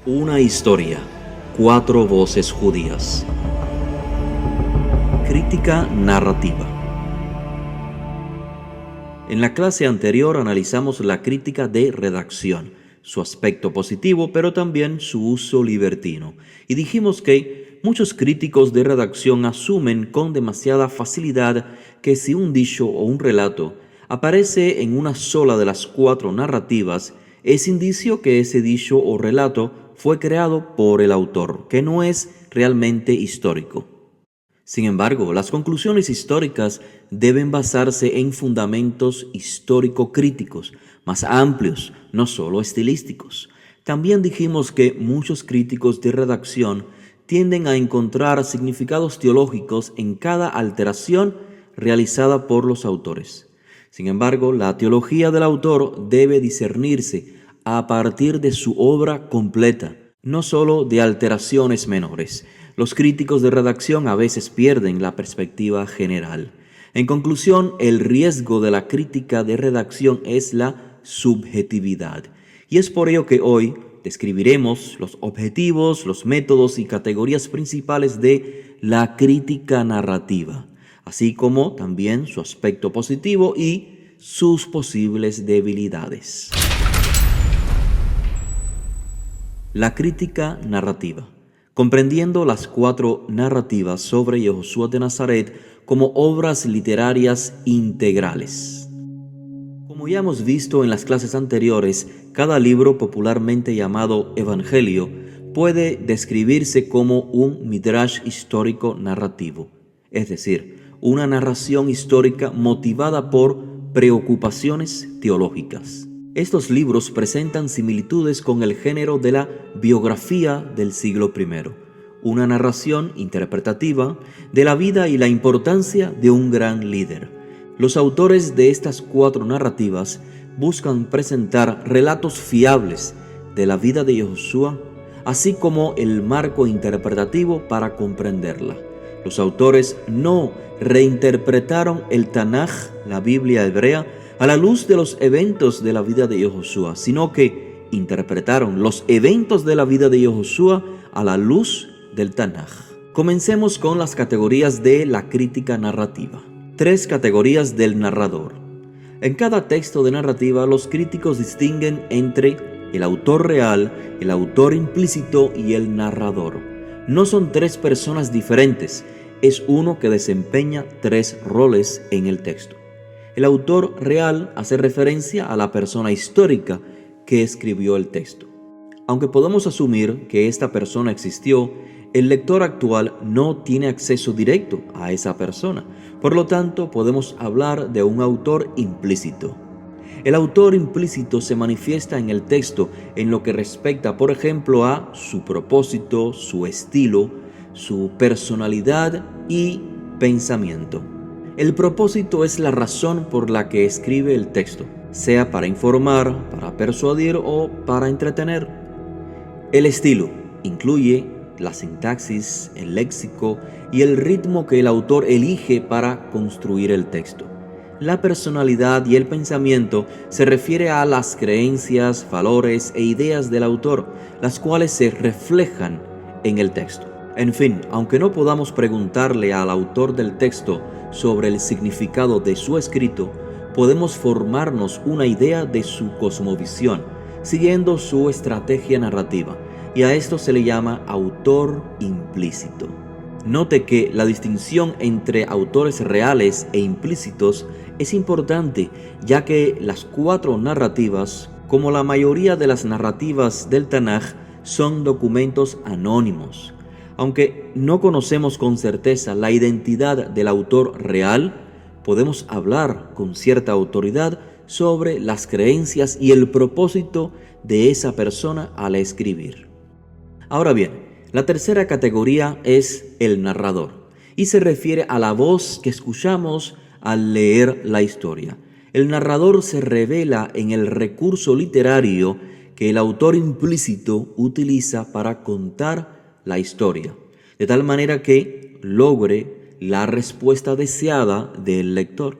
Una historia, cuatro voces judías. Crítica narrativa. En la clase anterior analizamos la crítica de redacción, su aspecto positivo, pero también su uso libertino. Y dijimos que muchos críticos de redacción asumen con demasiada facilidad que si un dicho o un relato aparece en una sola de las cuatro narrativas, es indicio que ese dicho o relato fue creado por el autor, que no es realmente histórico. Sin embargo, las conclusiones históricas deben basarse en fundamentos histórico-críticos, más amplios, no solo estilísticos. También dijimos que muchos críticos de redacción tienden a encontrar significados teológicos en cada alteración realizada por los autores. Sin embargo, la teología del autor debe discernirse a partir de su obra completa, no solo de alteraciones menores. Los críticos de redacción a veces pierden la perspectiva general. En conclusión, el riesgo de la crítica de redacción es la subjetividad. Y es por ello que hoy describiremos los objetivos, los métodos y categorías principales de la crítica narrativa, así como también su aspecto positivo y sus posibles debilidades. La crítica narrativa, comprendiendo las cuatro narrativas sobre Yehoshua de Nazaret como obras literarias integrales. Como ya hemos visto en las clases anteriores, cada libro popularmente llamado Evangelio puede describirse como un midrash histórico narrativo, es decir, una narración histórica motivada por preocupaciones teológicas. Estos libros presentan similitudes con el género de la biografía del siglo I, una narración interpretativa de la vida y la importancia de un gran líder. Los autores de estas cuatro narrativas buscan presentar relatos fiables de la vida de Yehoshua, así como el marco interpretativo para comprenderla. Los autores no reinterpretaron el Tanaj, la Biblia hebrea, a la luz de los eventos de la vida de Yehoshua, sino que interpretaron los eventos de la vida de Yehoshua a la luz del Tanaj. Comencemos con las categorías de la crítica narrativa. 3 categorías del narrador. En cada texto de narrativa, los críticos distinguen entre el autor real, el autor implícito y el narrador. No son 3 personas diferentes, es uno que desempeña 3 roles en el texto. El autor real hace referencia a la persona histórica que escribió el texto. Aunque podemos asumir que esta persona existió, el lector actual no tiene acceso directo a esa persona. Por lo tanto, podemos hablar de un autor implícito. El autor implícito se manifiesta en el texto en lo que respecta, por ejemplo, a su propósito, su estilo, su personalidad y pensamiento. El propósito es la razón por la que escribe el texto, sea para informar, para persuadir o para entretener. El estilo incluye la sintaxis, el léxico y el ritmo que el autor elige para construir el texto. La personalidad y el pensamiento se refiere a las creencias, valores e ideas del autor, las cuales se reflejan en el texto. En fin, aunque no podamos preguntarle al autor del texto sobre el significado de su escrito, podemos formarnos una idea de su cosmovisión, siguiendo su estrategia narrativa, y a esto se le llama autor implícito. Note que la distinción entre autores reales e implícitos es importante, ya que las 4 narrativas, como la mayoría de las narrativas del Tanaj, son documentos anónimos. Aunque no conocemos con certeza la identidad del autor real, podemos hablar con cierta autoridad sobre las creencias y el propósito de esa persona al escribir. Ahora bien, la tercera categoría es el narrador y se refiere a la voz que escuchamos al leer la historia. El narrador se revela en el recurso literario que el autor implícito utiliza para contar la historia, de tal manera que logre la respuesta deseada del lector.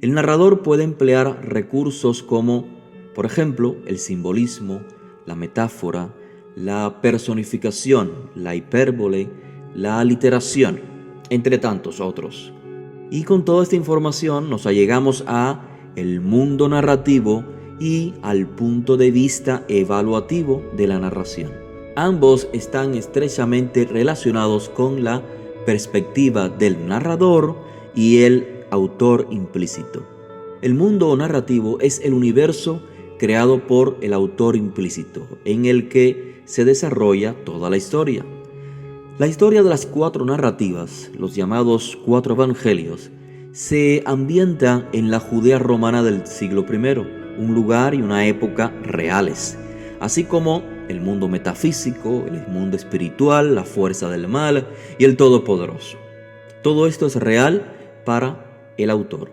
El narrador puede emplear recursos como, por ejemplo, el simbolismo, la metáfora, la personificación, la hipérbole, la aliteración, entre tantos otros. Y con toda esta información nos allegamos a el mundo narrativo y al punto de vista evaluativo de la narración. Ambos están estrechamente relacionados con la perspectiva del narrador y el autor implícito. El mundo narrativo es el universo creado por el autor implícito, en el que se desarrolla toda la historia. La historia de las 4 narrativas, los llamados 4 evangelios, se ambienta en la Judea romana del siglo I, un lugar y una época reales, así como el mundo metafísico, el mundo espiritual, la fuerza del mal y el Todopoderoso. Todo esto es real para el autor.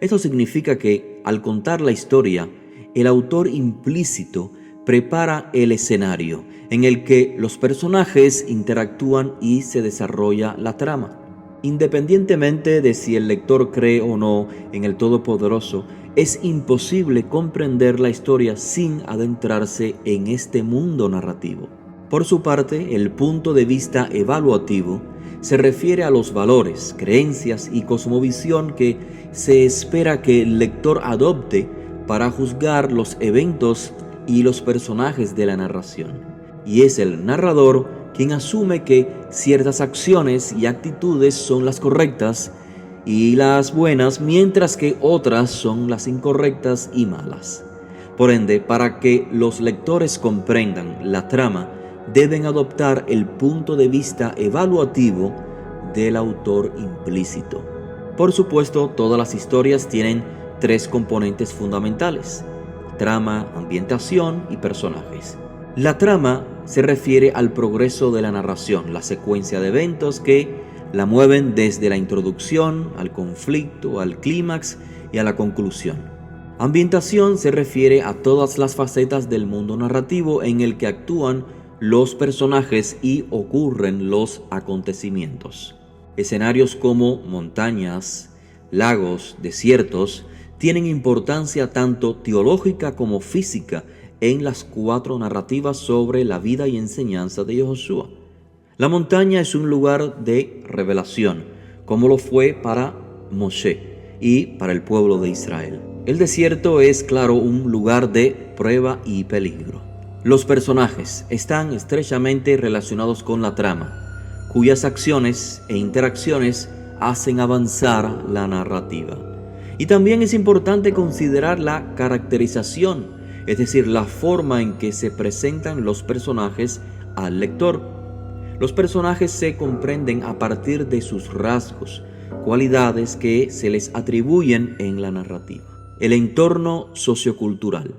Esto significa que, al contar la historia, el autor implícito prepara el escenario en el que los personajes interactúan y se desarrolla la trama. Independientemente de si el lector cree o no en el Todopoderoso, es imposible comprender la historia sin adentrarse en este mundo narrativo. Por su parte, el punto de vista evaluativo se refiere a los valores, creencias y cosmovisión que se espera que el lector adopte para juzgar los eventos y los personajes de la narración. Y es el narrador quien asume que ciertas acciones y actitudes son las correctas y las buenas, mientras que otras son las incorrectas y malas. Por ende, para que los lectores comprendan la trama, deben adoptar el punto de vista evaluativo del autor implícito. Por supuesto, todas las historias tienen 3 componentes fundamentales: trama, ambientación y personajes. La trama se refiere al progreso de la narración, la secuencia de eventos que la mueven desde la introducción, al conflicto, al clímax y a la conclusión. Ambientación se refiere a todas las facetas del mundo narrativo en el que actúan los personajes y ocurren los acontecimientos. Escenarios como montañas, lagos, desiertos, tienen importancia tanto teológica como física en las 4 narrativas sobre la vida y enseñanza de Yoshua. La montaña es un lugar de revelación, como lo fue para Moshe y para el pueblo de Israel. El desierto es, claro, un lugar de prueba y peligro. Los personajes están estrechamente relacionados con la trama, cuyas acciones e interacciones hacen avanzar la narrativa. Y también es importante considerar la caracterización, es decir, la forma en que se presentan los personajes al lector. Los personajes se comprenden a partir de sus rasgos, cualidades que se les atribuyen en la narrativa. El entorno sociocultural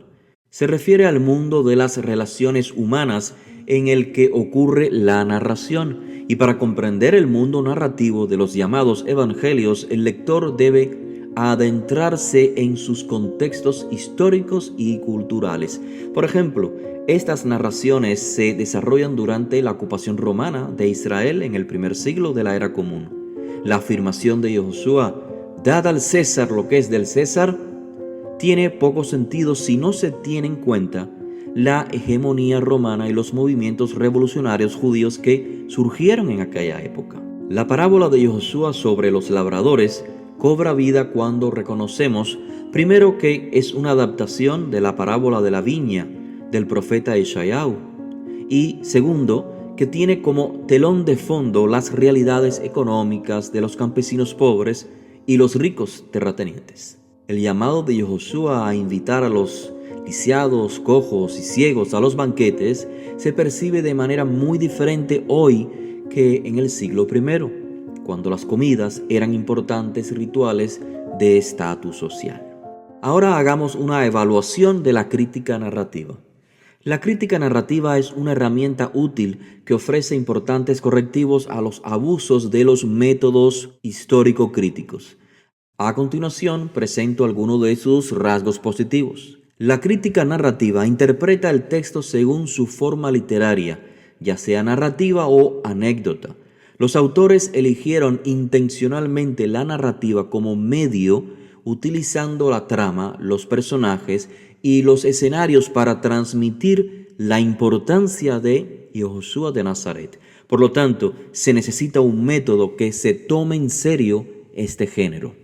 se refiere al mundo de las relaciones humanas en el que ocurre la narración, y para comprender el mundo narrativo de los llamados evangelios, el lector debe adentrarse en sus contextos históricos y culturales. Por ejemplo, estas narraciones se desarrollan durante la ocupación romana de Israel en el primer siglo de la era común. La afirmación de Yoshua, dad al César lo que es del César, tiene poco sentido si no se tiene en cuenta la hegemonía romana y los movimientos revolucionarios judíos que surgieron en aquella época. La parábola de Yoshua sobre los labradores cobra vida cuando reconocemos, primero, que es una adaptación de la parábola de la viña del profeta Yeshayahu, y segundo, que tiene como telón de fondo las realidades económicas de los campesinos pobres y los ricos terratenientes. El llamado de Yoshua a invitar a los lisiados, cojos y ciegos a los banquetes se percibe de manera muy diferente hoy que en el siglo I, cuando las comidas eran importantes rituales de estatus social. Ahora hagamos una evaluación de la crítica narrativa. La crítica narrativa es una herramienta útil que ofrece importantes correctivos a los abusos de los métodos histórico-críticos. A continuación, presento algunos de sus rasgos positivos. La crítica narrativa interpreta el texto según su forma literaria, ya sea narrativa o anécdota. Los autores eligieron intencionalmente la narrativa como medio, utilizando la trama, los personajes y los escenarios para transmitir la importancia de Yehoshua de Nazaret. Por lo tanto, se necesita un método que se tome en serio este género.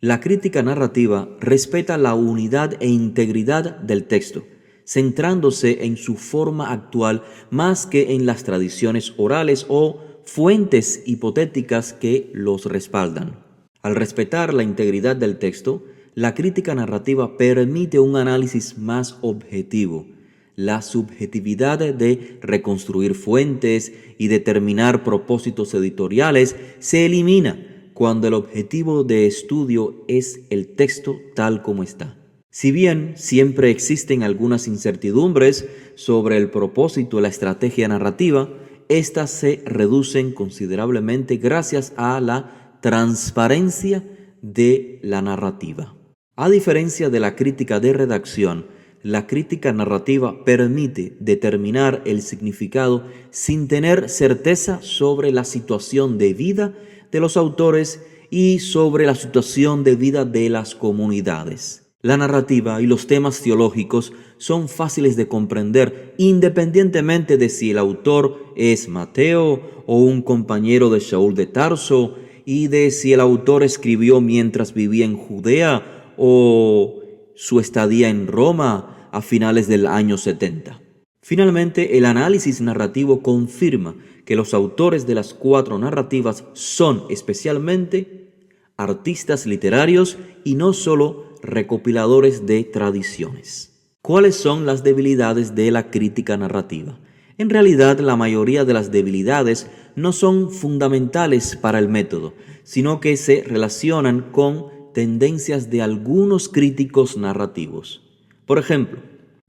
La crítica narrativa respeta la unidad e integridad del texto, centrándose en su forma actual más que en las tradiciones orales o fuentes hipotéticas que los respaldan. Al respetar la integridad del texto, la crítica narrativa permite un análisis más objetivo. La subjetividad de reconstruir fuentes y determinar propósitos editoriales se elimina cuando el objetivo de estudio es el texto tal como está. Si bien siempre existen algunas incertidumbres sobre el propósito y la estrategia narrativa, estas se reducen considerablemente gracias a la transparencia de la narrativa. A diferencia de la crítica de redacción, la crítica narrativa permite determinar el significado sin tener certeza sobre la situación de vida de los autores y sobre la situación de vida de las comunidades. La narrativa y los temas teológicos son fáciles de comprender independientemente de si el autor es Mateo o un compañero de Saúl de Tarso y de si el autor escribió mientras vivía en Judea o su estadía en Roma a finales del año 70. Finalmente, el análisis narrativo confirma que los autores de las 4 narrativas son especialmente artistas literarios y no solo recopiladores de tradiciones. ¿Cuáles son las debilidades de la crítica narrativa? En realidad, la mayoría de las debilidades no son fundamentales para el método, sino que se relacionan con tendencias de algunos críticos narrativos. Por ejemplo,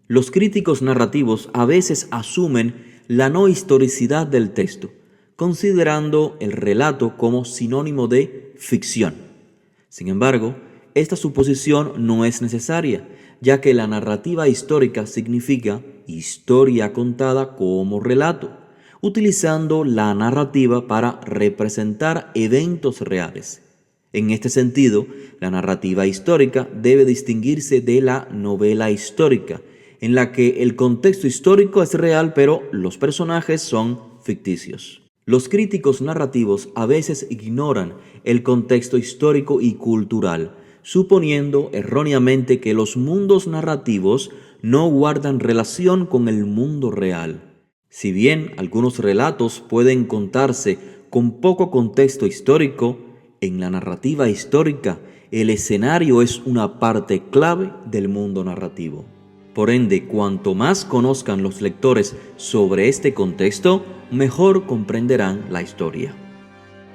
los críticos narrativos a veces asumen la no historicidad del texto, considerando el relato como sinónimo de ficción. Sin embargo, esta suposición no es necesaria, ya que la narrativa histórica significa historia contada como relato, utilizando la narrativa para representar eventos reales. En este sentido, la narrativa histórica debe distinguirse de la novela histórica, en la que el contexto histórico es real, pero los personajes son ficticios. Los críticos narrativos a veces ignoran el contexto histórico y cultural, suponiendo erróneamente que los mundos narrativos no guardan relación con el mundo real. Si bien algunos relatos pueden contarse con poco contexto histórico, en la narrativa histórica el escenario es una parte clave del mundo narrativo. Por ende, cuanto más conozcan los lectores sobre este contexto, mejor comprenderán la historia.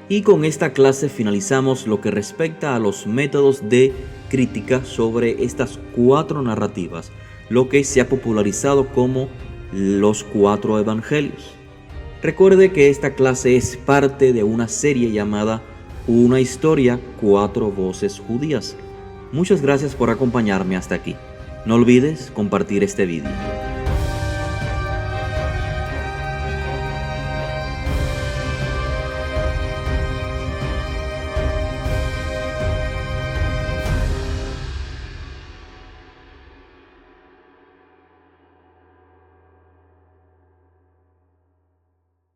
Y con esta clase finalizamos lo que respecta a los métodos de crítica sobre estas 4 narrativas, lo que se ha popularizado como los 4 evangelios. Recuerde que esta clase es parte de una serie llamada Una historia, 4 voces judías. Muchas gracias por acompañarme hasta aquí. No olvides compartir este video.